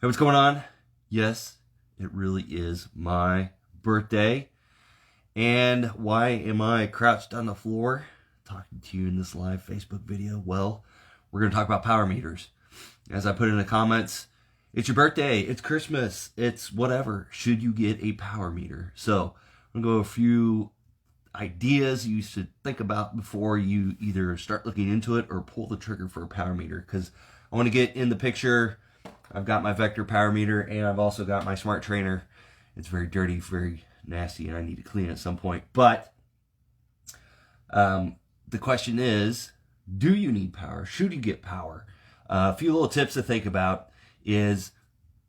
Hey, what's going on? Yes, it really is my birthday. And why am I crouched on the floor talking to you in this live Facebook video? Well, we're going to talk about power meters. As I put in the comments, it's your birthday, it's Christmas, it's whatever. Should you get a power meter? So I'm going to go a few ideas you should think about before you either start looking into it or pull the trigger for a power meter, because I want to get in the picture. I've got my Vector power meter, and I've also got my smart trainer. It's very dirty, very nasty, and I need to clean it at some point. But the question is, do you need power? Should you get power? A few little tips to think about is,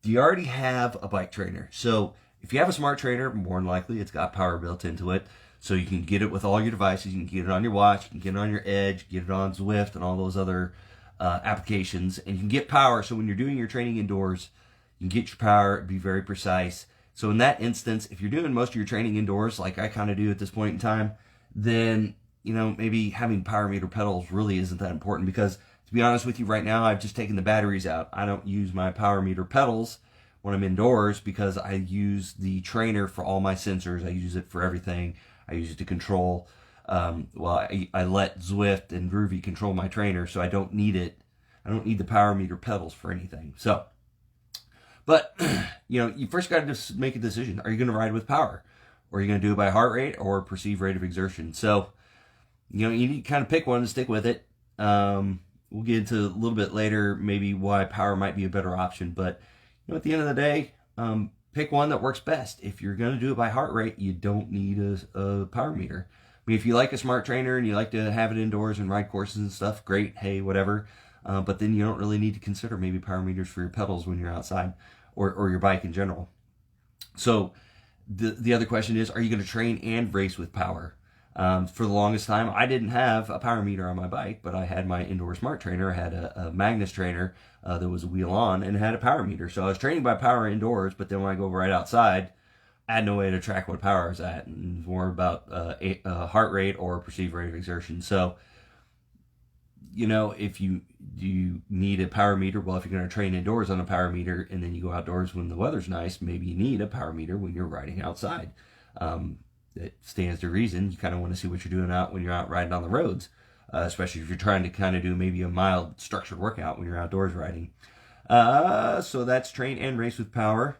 do you already have a bike trainer? So if you have a smart trainer, more than likely it's got power built into it. So you can get it with all your devices. You can get it on your watch, you can get it on your Edge, get it on Zwift, and all those other applications, and you can get power. So when you're doing your training indoors, you can get your power, be very precise. So in that instance, if you're doing most of your training indoors, like I kind of do at this point in time, then maybe having power meter pedals really isn't that important, because to be honest with you, right now I've just taken the batteries out. I don't use my power meter pedals when I'm indoors because I use the trainer for all my sensors. I use it for everything. I use it to control. I let Zwift and Groovy control my trainer, so I don't need it. I don't need the power meter pedals for anything. So, but you first got to just make a decision. Are you going to ride with power, or are you going to do it by heart rate or perceived rate of exertion? So, you need to kind of pick one and stick with it. We'll get into a little bit later maybe why power might be a better option, but at the end of the day, pick one that works best. If you're going to do it by heart rate, you don't need a power meter. I mean, if you like a smart trainer and you like to have it indoors and ride courses and stuff, great, hey, whatever. But then you don't really need to consider maybe power meters for your pedals when you're outside, or your bike in general. So the other question is, are you going to train and race with power? For the longest time, I didn't have a power meter on my bike, but I had my indoor smart trainer. I had a Magnus trainer that was a wheel on and had a power meter. So I was training by power indoors, but then when I go right outside, I had no way to track what power I was at, and it's more about heart rate or perceived rate of exertion. So, if you need a power meter, well, if you're going to train indoors on a power meter and then you go outdoors when the weather's nice, maybe you need a power meter when you're riding outside. It stands to reason. You kind of want to see what you're doing out when you're out riding on the roads, especially if you're trying to kind of do maybe a mild structured workout when you're outdoors riding. So that's train and race with power.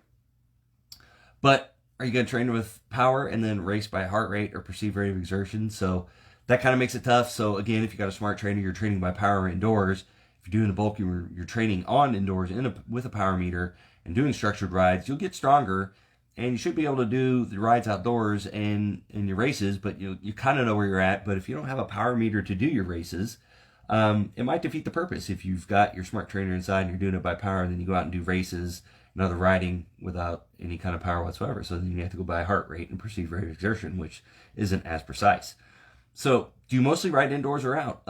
But are you going to train with power and then race by heart rate or perceived rate of exertion? So that kind of makes it tough. So again, if you got a smart trainer, you're training by power indoors. If you're doing the bulk, you're training on indoors with a power meter and doing structured rides, you'll get stronger, and you should be able to do the rides outdoors and in your races, but you kind of know where you're at. But if you don't have a power meter to do your races, it might defeat the purpose. If you've got your smart trainer inside and you're doing it by power, and then you go out and do races and other riding without any kind of power whatsoever. So then you have to go by heart rate and perceived rate of exertion, which isn't as precise. So do you mostly ride indoors or out?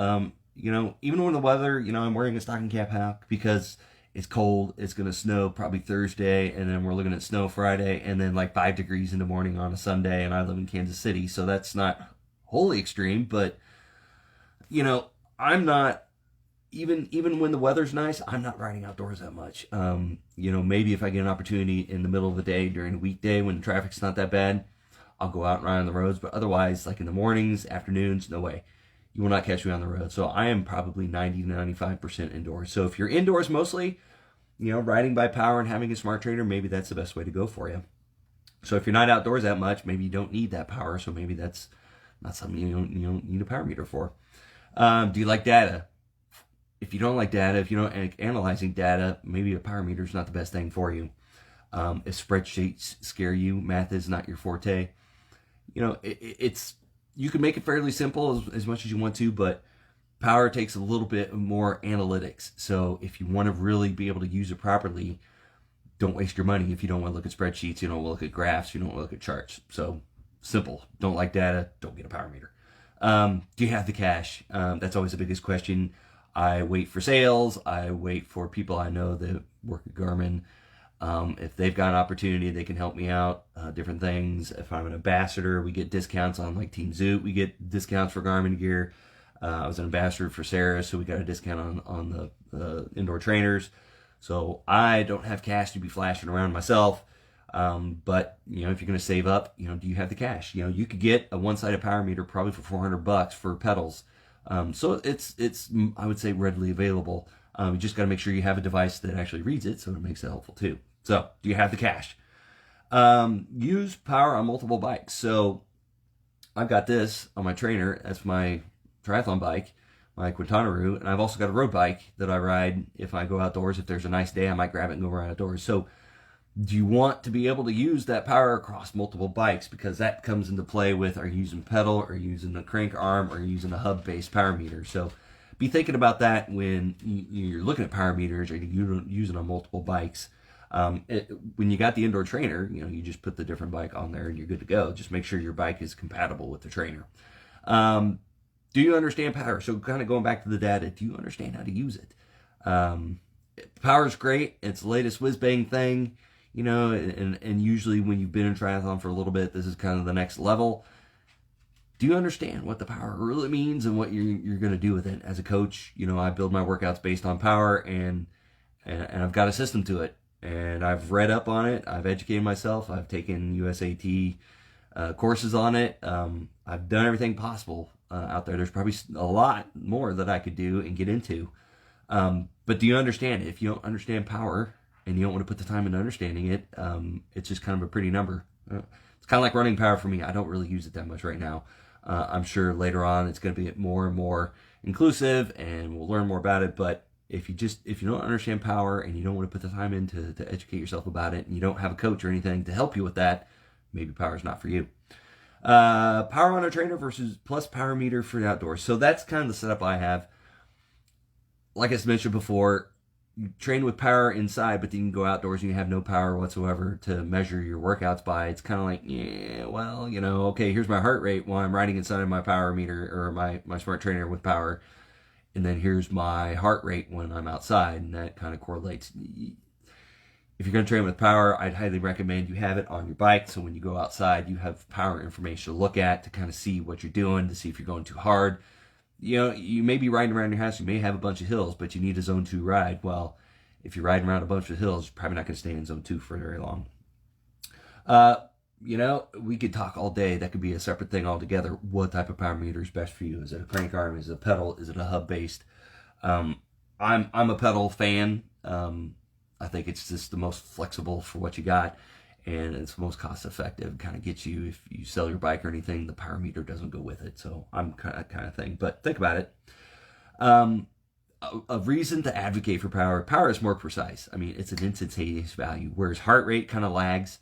Even when the weather, I'm wearing a stocking cap hat because it's cold. It's going to snow probably Thursday, and then we're looking at snow Friday, and then like 5 degrees in the morning on a Sunday, and I live in Kansas City, so that's not wholly extreme, but I'm not, even when the weather's nice, I'm not riding outdoors that much. Maybe if I get an opportunity in the middle of the day during a weekday when the traffic's not that bad, I'll go out and ride on the roads. But otherwise, like in the mornings, afternoons, no way. You will not catch me on the road. So I am probably 90 to 95% indoors. So if you're indoors mostly, riding by power and having a smart trainer, maybe that's the best way to go for you. So if you're not outdoors that much, maybe you don't need that power. So maybe that's not something you don't need a power meter for. Do you like data? If you don't like data, if you don't like analyzing data, maybe a power meter is not the best thing for you. If spreadsheets scare you, math is not your forte. You can make it fairly simple as much as you want to, but power takes a little bit more analytics. So if you want to really be able to use it properly, don't waste your money. If you don't want to look at spreadsheets, you don't want to look at graphs, you don't want to look at charts. So simple. Don't like data, don't get a power meter. Do you have the cash? That's always the biggest question. I wait for sales. I wait for people I know that work at Garmin. If they've got an opportunity, they can help me out, different things. If I'm an ambassador, we get discounts on like Team Zoot. We get discounts for Garmin gear. I was an ambassador for Sarah, so we got a discount on the indoor trainers. So I don't have cash to be flashing around myself. But if you're going to save up, do you have the cash? You could get a one-sided power meter probably for $400 for pedals. So it's I would say readily available. You just got to make sure you have a device that actually reads it, so it makes it helpful too. So do you have the cash? Use power on multiple bikes. So I've got this on my trainer. That's my triathlon bike, my Quintanaru, and I've also got a road bike that I ride if I go outdoors. If there's a nice day, I might grab it and go ride outdoors. So do you want to be able to use that power across multiple bikes? Because that comes into play with, are you using pedal, are you using a crank arm, or are you using a hub-based power meter? So be thinking about that when you're looking at power meters, or you're using on multiple bikes. When you got the indoor trainer, you just put the different bike on there and you're good to go. Just make sure your bike is compatible with the trainer. Do you understand power? So kind of going back to the data, do you understand how to use it? Power is great. It's the latest whiz-bang thing. And usually when you've been in triathlon for a little bit, this is kind of the next level. Do you understand what the power really means and what you're going to do with it? As a coach, I build my workouts based on power, and I've got a system to it. And I've read up on it. I've educated myself. I've taken USAT courses on it. I've done everything possible out there. There's probably a lot more that I could do and get into. But do you understand it? If you don't understand power, and you don't want to put the time into understanding it, it's just kind of a pretty number. It's kind of like running power for me. I don't really use it that much right now. I'm sure later on it's going to be more and more inclusive, and we'll learn more about it. But if you don't understand power and you don't want to put the time in to educate yourself about it, and you don't have a coach or anything to help you with that, maybe power is not for you. Power on a trainer versus plus power meter for the outdoors. So that's kind of the setup I have. Like I mentioned before, you train with power inside, but then you can go outdoors and you have no power whatsoever to measure your workouts by. It's kind of like, okay, here's my heart rate while I'm riding inside of my power meter or my smart trainer with power. And then here's my heart rate when I'm outside, and that kind of correlates. If you're going to train with power, I'd highly recommend you have it on your bike, so when you go outside, you have power information to look at to kind of see what you're doing, to see if you're going too hard. You may be riding around your house, you may have a bunch of hills, but you need a zone 2 ride. Well, if you're riding around a bunch of hills, you're probably not going to stay in zone 2 for very long. We could talk all day. That could be a separate thing altogether. What type of power meter is best for you? Is it a crank arm? Is it a pedal? Is it a hub-based? I'm a pedal fan. I think it's just the most flexible for what you got, and it's most cost effective. Kind of gets you, if you sell your bike or anything, the power meter doesn't go with it. So I'm kind of thing. But think about it. A reason to advocate for power. Power is more precise. I mean, it's an instantaneous value, whereas heart rate kind of lags.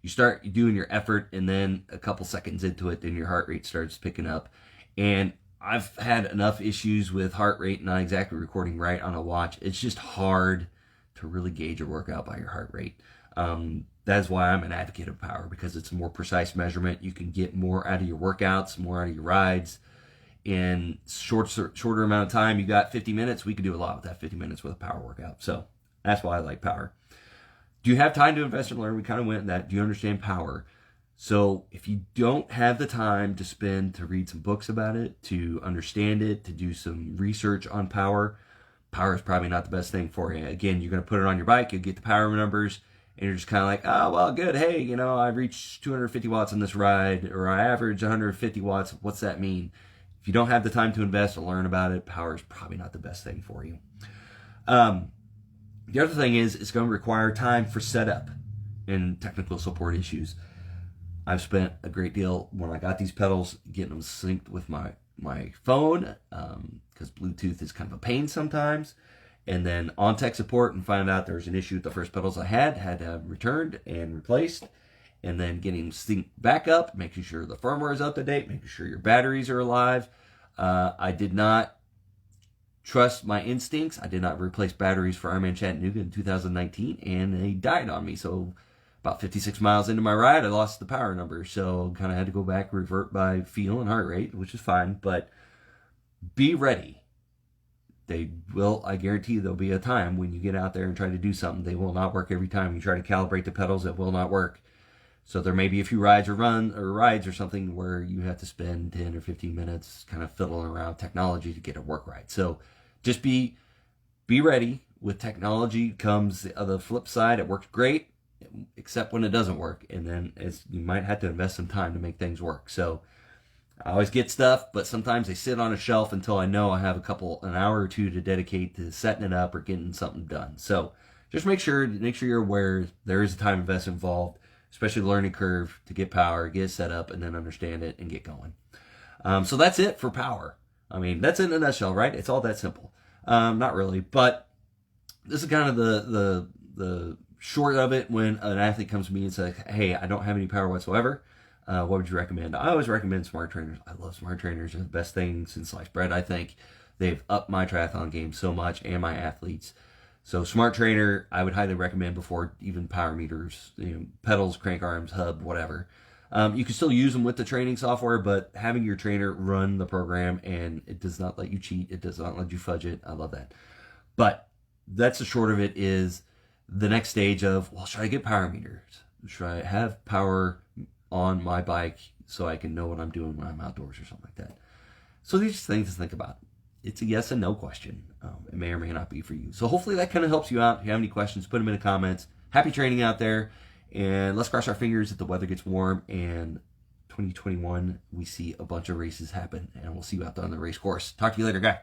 You start doing your effort, and then a couple seconds into it, then your heart rate starts picking up. And I've had enough issues with heart rate not exactly recording right on a watch. It's just hard to really gauge a workout by your heart rate. That's why I'm an advocate of power, because it's a more precise measurement. You can get more out of your workouts, more out of your rides in shorter amount of time. You got 50 minutes. We could do a lot with that 50 minutes with a power workout. So that's why I like power. Do you have time to invest and learn? We kind of went in that. Do you understand power? So if you don't have the time to spend to read some books about it, to understand it, to do some research on power, power is probably not the best thing for you. Again, you're going to put it on your bike, you get the power numbers, and you're just kind of like, oh, well, good. Hey, I reached 250 watts on this ride, or I average 150 watts. What's that mean? If you don't have the time to invest or learn about it, power is probably not the best thing for you. The other thing is, it's going to require time for setup and technical support issues. I've spent a great deal, when I got these pedals, getting them synced with my phone, because Bluetooth is kind of a pain sometimes. And then on tech support, and find out there's an issue with the first pedals I had to have returned and replaced. And then getting synced back up, making sure the firmware is up to date, making sure your batteries are alive. I did not trust my instincts. I did not replace batteries for Ironman Chattanooga in 2019, and they died on me. So about 56 miles into my ride, I lost the power number. So kind of had to go back, revert by feel and heart rate, which is fine. But be ready. I guarantee there'll be a time when you get out there and try to do something. They will not work every time. You try to calibrate the pedals, it will not work. So there may be a few rides or something where you have to spend 10 or 15 minutes kind of fiddling around technology to get it work right. So just be ready, with technology comes the flip side. It works great, except when it doesn't work. And then you might have to invest some time to make things work. So I always get stuff, but sometimes they sit on a shelf until I know I have an hour or two to dedicate to setting it up or getting something done. So just make sure you're aware there is a time investment involved, especially the learning curve to get power, get it set up, and then understand it and get going. So that's it for power. I mean, that's it in a nutshell, right? It's all that simple. Not really, but this is kind of the short of it. When an athlete comes to me and says, "Hey, I don't have any power whatsoever. What would you recommend?" I always recommend smart trainers. I love smart trainers. They're the best thing since sliced bread. I think they've upped my triathlon game so much and my athletes. So smart trainer, I would highly recommend before even power meters, pedals, crank arms, hub, whatever. You can still use them with the training software, but having your trainer run the program and it does not let you cheat. It does not let you fudge it. I love that. But that's the short of it is the next stage of, well, should I get power meters? Should I have power on my bike so I can know what I'm doing when I'm outdoors or something like that? So these are things to think about. It's a yes and no question. It may or may not be for you. So hopefully that kind of helps you out. If you have any questions, put them in the comments. Happy training out there. And let's cross our fingers that the weather gets warm and 2021 we see a bunch of races happen. And we'll see you out there on the race course. Talk to you later, guy.